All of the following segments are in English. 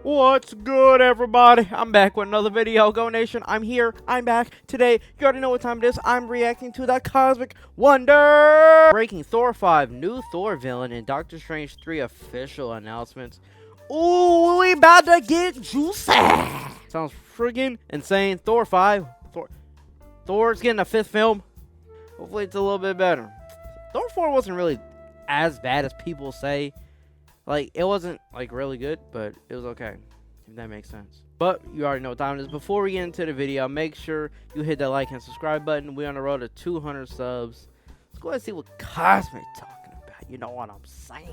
What's good, everybody? I'm back with another video. Go Nation, I'm here. I'm back. Today, you already know what time it is. I'm reacting to the Cosmic Wonder! Breaking Thor 5, new Thor villain, and Doctor Strange 3 official announcements. Ooh, we about to get juicy! Sounds friggin' insane. Thor 5. Thor's getting a 5th film. Hopefully it's a little bit better. Thor 4 wasn't really as bad as people say. Like, it wasn't, like, really good, but it was okay, if that makes sense. But you already know what time it is. Before we get into the video, make sure you hit that like and subscribe button. We're on the road to 200 subs. Let's go ahead and see what Cosmic talking about. You know what I'm saying?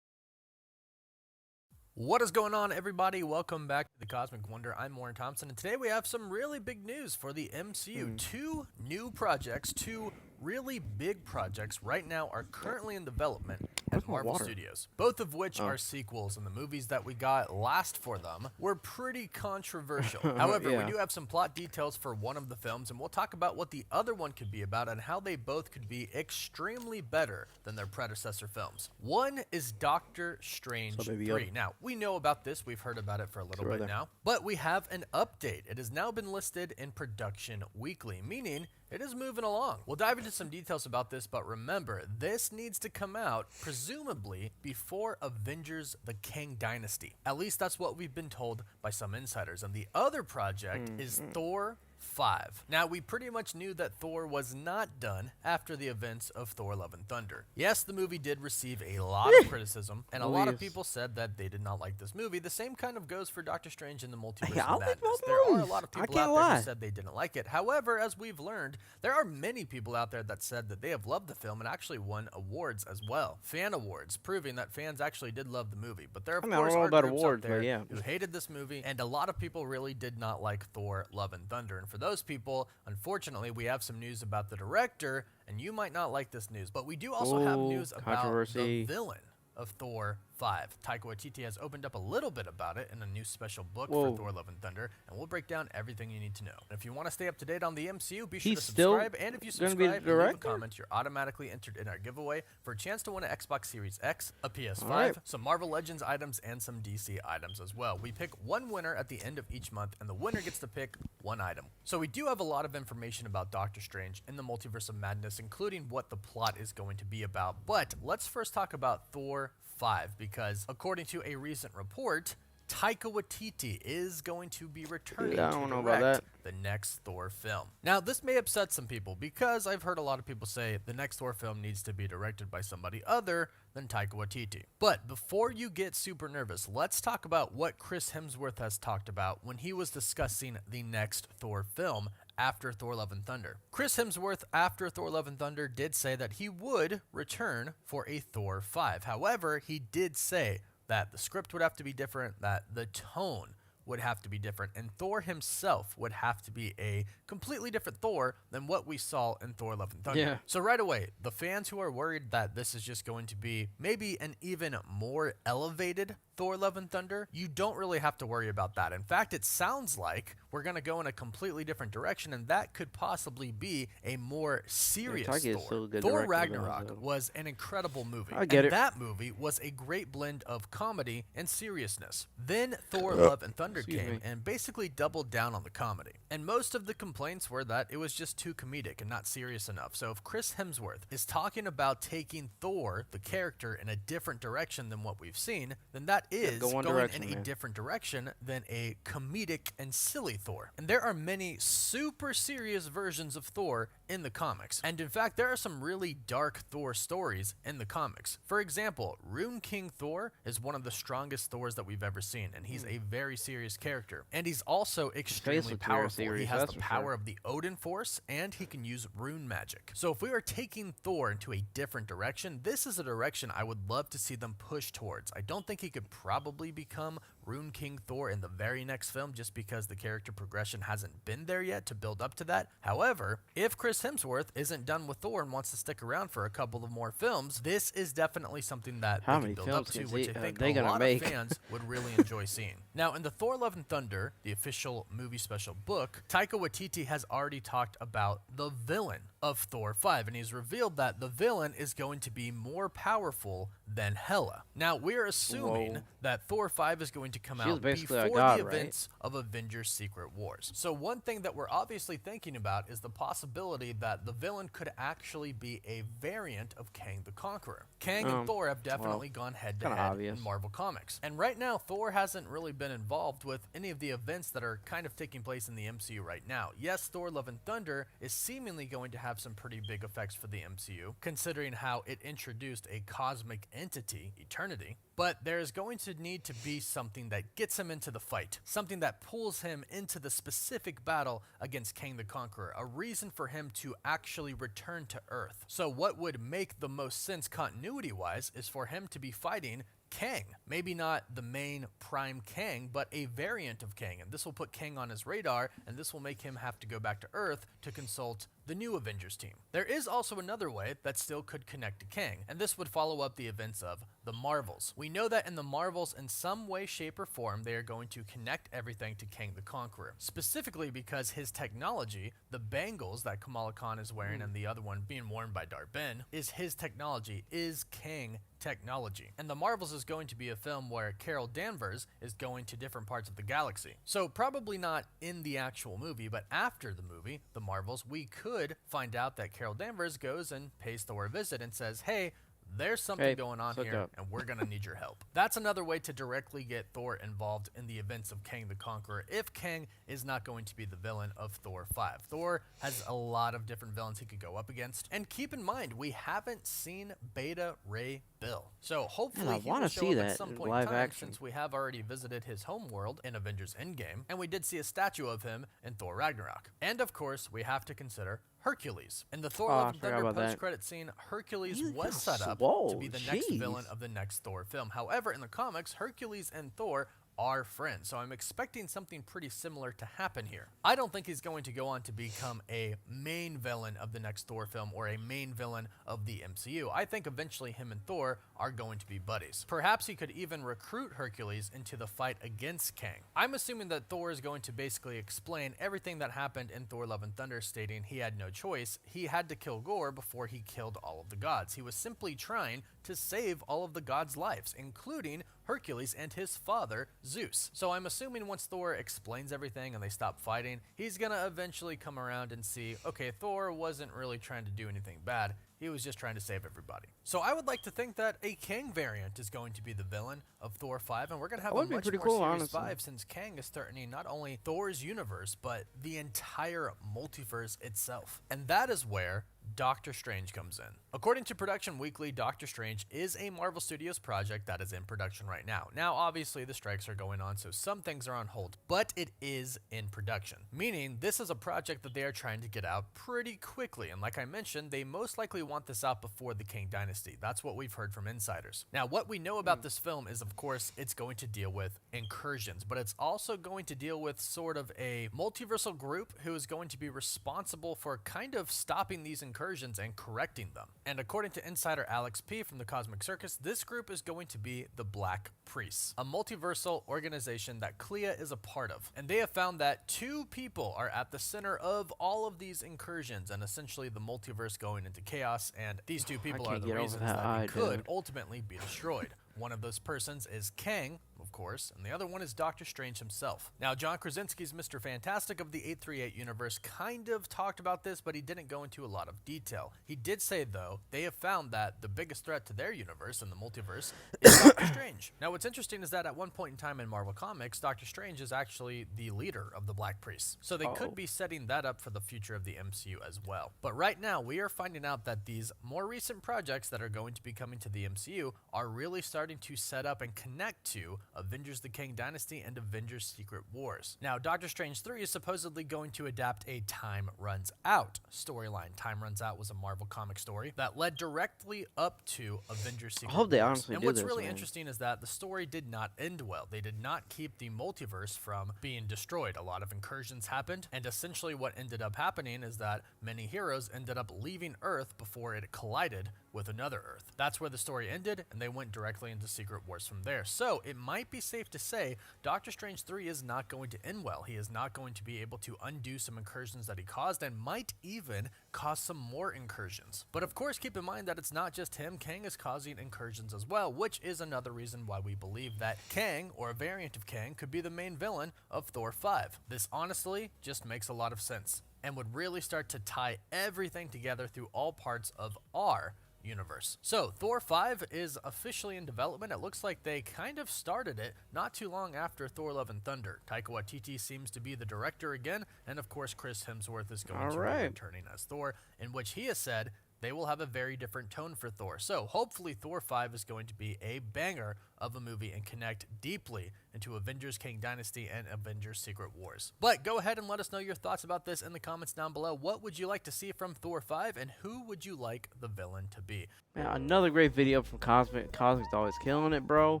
What is going on, everybody? Welcome back to the Cosmic Wonder. I'm Warren Thompson, and today we have some really big news for the MCU. Two new projects, two really big projects right now are currently in development at Marvel Studios, both of which are sequels, and the movies that we got last for them were pretty controversial. However, we do have some plot details for one of the films, and we'll talk about what the other one could be about and how they both could be extremely better than their predecessor films. One is Doctor Strange 3. Now, we know about this. We've heard about it for a little bit now, but we have an update. It has now been listed in Production Weekly, meaning it is moving along. We'll dive into some details about this, but remember, this needs to come out presumably before Avengers: The Kang Dynasty. At least that's what we've been told by some insiders. And the other project is Thor 5. Now, we pretty much knew that Thor was not done after the events of Thor: Love and Thunder. Yes, the movie did receive a lot of criticism, and a lot of people said that they did not like this movie. The same kind of goes for Doctor Strange in the Multiverse of Madness. There are a lot of people out there who said they didn't like it. However, as we've learned, there are many people out there that said that they have loved the film and actually won awards as well. Fan awards, proving that fans actually did love the movie. But there, of course, are groups out there who hated this movie, and a lot of people really did not like Thor: Love and Thunder. And for those people, unfortunately, we have some news about the director, and you might not like this news, but we do also have news about the villain of Thor 5. Taika Waititi has opened up a little bit about it in a new special book for Thor: Love and Thunder, and we'll break down everything you need to know. If you want to stay up to date on the MCU, be sure to subscribe, and if you subscribe and leave a comment, you're automatically entered in our giveaway for a chance to win an Xbox Series X, a PS5, some Marvel Legends items, and some DC items as well. We pick one winner at the end of each month, and the winner gets to pick one item. So we do have a lot of information about Doctor Strange in the Multiverse of Madness, including what the plot is going to be about. But let's first talk about Thor 5, because according to a recent report, Taika Waititi is going to be returning to direct the next Thor film. Now, this may upset some people, because I've heard a lot of people say the next Thor film needs to be directed by somebody other than Taika Waititi. But before you get super nervous, let's talk about what Chris Hemsworth has talked about when he was discussing the next Thor film after Thor: Love and Thunder. Chris Hemsworth, after Thor: Love and Thunder, did say that he would return for a Thor 5. However, he did say that the script would have to be different, that the tone would have to be different, and Thor himself would have to be a completely different Thor than what we saw in Thor: Love and Thunder. So right away, the fans who are worried that this is just going to be maybe an even more elevated Thor: Love and Thunder, you don't really have to worry about that. In fact, it sounds like we're going to go in a completely different direction, and that could possibly be a more serious Thor. Thor Ragnarok was an incredible movie, and that movie was a great blend of comedy and seriousness. Then Thor: Love and Thunder came and basically doubled down on the comedy. And most of the complaints were that it was just too comedic and not serious enough. So if Chris Hemsworth is talking about taking Thor, the character, in a different direction than what we've seen, then that is going in a different direction than a comedic and silly Thor. And there are many super serious versions of Thor in the comics. And in fact, there are some really dark Thor stories in the comics. For example, Rune King Thor is one of the strongest Thors that we've ever seen, and he's a very serious character. And he's also extremely powerful. He has the power of the Odin Force, and he can use rune magic. So if we are taking Thor into a different direction, this is a direction I would love to see them push towards. I don't think he could probably become Rune King Thor in the very next film just because the character progression hasn't been there yet to build up to that. However, if Chris Hemsworth isn't done with Thor and wants to stick around for a couple of more films, this is definitely something that How they many can build up films to, which I think they a gonna lot make? of fans would really enjoy seeing. Now, in the Thor Love and Thunder, the official movie special book, Taika Waititi has already talked about the villain of Thor 5, and he's revealed that the villain is going to be more powerful than Hela. Now, we're assuming that Thor 5 is going to come out basically before a god, the right? events of Avengers Secret Wars. So one thing that we're obviously thinking about is the possibility that the villain could actually be a variant of Kang the Conqueror. Kang and Thor have definitely gone head-to-head in Marvel Comics. And right now, Thor hasn't really been involved with any of the events that are kind of taking place in the MCU right now. Yes, Thor Love and Thunder is seemingly going to have some pretty big effects for the MCU, considering how it introduced a cosmic entity, Eternity. But there's going to need to be something that gets him into the fight, something that pulls him into the specific battle against Kang the Conqueror, a reason for him to actually return to Earth. So what would make the most sense continuity-wise is for him to be fighting Kang. Maybe not the main prime Kang, but a variant of Kang. And this will put Kang on his radar, and this will make him have to go back to Earth to consult the new Avengers team. There is also another way that still could connect to Kang, and this would follow up the events of the Marvels. We know that in the Marvels, in some way, shape, or form, they are going to connect everything to Kang the Conqueror, specifically because his technology, the bangles that Kamala Khan is wearing and the other one being worn by Dar-Benn, is his technology, is Kang technology. And the Marvels is going to be a film where Carol Danvers is going to different parts of the galaxy. So probably not in the actual movie, but after the movie, the Marvels, we could find out that Carol Danvers goes and pays Thor a visit and says, hey, there's something going on here, and we're going to need your help. That's another way to directly get Thor involved in the events of Kang the Conqueror if Kang is not going to be the villain of Thor 5. Thor has a lot of different villains he could go up against. And keep in mind, we haven't seen Beta Ray Bill. So hopefully he will show up at some point in time, since we have already visited his homeworld in Avengers Endgame, and we did see a statue of him in Thor Ragnarok. And of course, we have to consider Hercules. In the Thor Love and Thunder post-credit scene, Hercules was set up to be the next villain of the next Thor film. However, in the comics, Hercules and Thor are friends, so I'm expecting something pretty similar to happen here. I don't think he's going to go on to become a main villain of the next Thor film or a main villain of the MCU. I think eventually him and Thor are going to be buddies. Perhaps he could even recruit Hercules into the fight against Kang. I'm assuming that Thor is going to basically explain everything that happened in Thor Love and Thunder, stating he had no choice. He had to kill Gore before he killed all of the gods. He was simply trying to save all of the gods' lives, including Hercules and his father, Zeus. So I'm assuming once Thor explains everything and they stop fighting, he's gonna eventually come around and see, okay, Thor wasn't really trying to do anything bad. He was just trying to save everybody. So I would like to think that a Kang variant is going to be the villain of Thor 5, and we're going to have a much more serious vibe, since Kang is threatening not only Thor's universe, but the entire multiverse itself. And that is where Doctor Strange comes in. According to Production Weekly, Doctor Strange is a Marvel Studios project that is in production right now. Now, obviously, the strikes are going on, so some things are on hold, but it is in production, meaning this is a project that they are trying to get out pretty quickly. And like I mentioned, they most likely want this out before the Kang Dynasty. That's what we've heard from insiders. Now, what we know about this film is, of course, it's going to deal with incursions, but it's also going to deal with sort of a multiversal group who is going to be responsible for kind of stopping these incursions and correcting them. And according to insider Alex P. from the Cosmic Circus, this group is going to be the Black Priests, a multiversal organization that Clea is a part of. And they have found that 2 people are at the center of all of these incursions, and essentially the multiverse going into chaos, and these 2 people are the reasons that it could ultimately be destroyed. One of those persons is Kang, of course, and the other one is Doctor Strange himself. Now, John Krasinski's Mr. Fantastic of the 838 universe kind of talked about this, but he didn't go into a lot of detail. He did say, though, they have found that the biggest threat to their universe and the multiverse is Doctor Strange. Now, what's interesting is that at one point in time in Marvel Comics, Doctor Strange is actually the leader of the Black Priests. So they could be setting that up for the future of the MCU as well. But right now, we are finding out that these more recent projects that are going to be coming to the MCU are really starting starting to set up and connect to Avengers the Kang Dynasty and Avengers Secret Wars. Now, Doctor Strange 3 is supposedly going to adapt a Time Runs Out storyline. Time Runs Out was a Marvel comic story that led directly up to Avengers Secret I hope they Wars. honestly And do what's this, really man. interesting is that the story did not end well. They did not keep the multiverse from being destroyed. A lot of incursions happened, and essentially what ended up happening is that many heroes ended up leaving Earth before it collided with another Earth. That's where the story ended, and they went directly into Secret Wars from there. So it might be safe to say Doctor Strange 3 is not going to end well. He is not going to be able to undo some incursions that he caused, and might even cause some more incursions. But of course, keep in mind that it's not just him. Kang is causing incursions as well, which is another reason why we believe that Kang, or a variant of Kang, could be the main villain of Thor 5. This honestly just makes a lot of sense, and would really start to tie everything together through all parts of our universe. So Thor 5 is officially in development. It looks like they kind of started it not too long after Thor Love and Thunder. Taika Waititi seems to be the director again, and of course Chris Hemsworth is going to be returning as Thor, in which he has said they will have a very different tone for Thor. So hopefully Thor 5 is going to be a banger of a movie and connect deeply into Avengers Kang Dynasty and Avengers Secret Wars. But go ahead and let us know your thoughts about this in the comments down below. What would you like to see from Thor 5, and who would you like the villain to be? Man, another great video from Cosmic. Cosmic's always killing it, bro.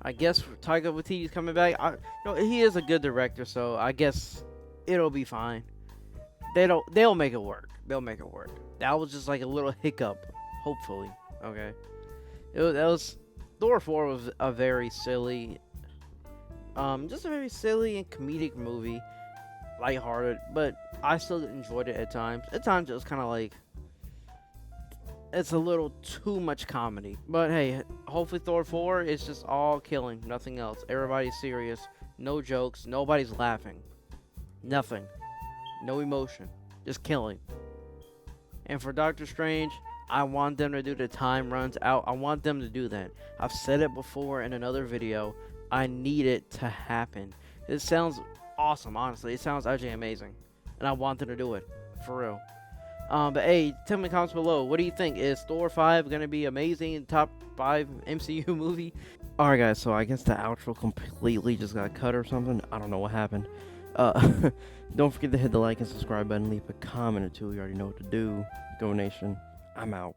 I guess Taika Waititi's coming back. He is a good director, so I guess it'll be fine. They'll make it work. They'll make it work. That was just like a little hiccup, hopefully. Okay. That was Thor 4 was a very silly, just a very silly and comedic movie, lighthearted, but I still enjoyed it at times. At times it was kind of like, it's a little too much comedy. But hey, hopefully Thor 4 is just all killing, nothing else. Everybody's serious, no jokes, nobody's laughing, nothing, no emotion, just killing. And for Doctor Strange, I want them to do the Time Runs Out. I want them to do that. I've said it before in another video. I need it to happen. It sounds awesome, honestly. It sounds actually amazing. And I want them to do it. For real. But hey, tell me in the comments below. What do you think? Is Thor 5 going to be amazing? Top 5 MCU movie? Alright guys, so I guess the outro completely just got cut or something. I don't know what happened. Don't forget to hit the like and subscribe button. Leave a comment or two. You already know what to do. Go Nation. I'm out.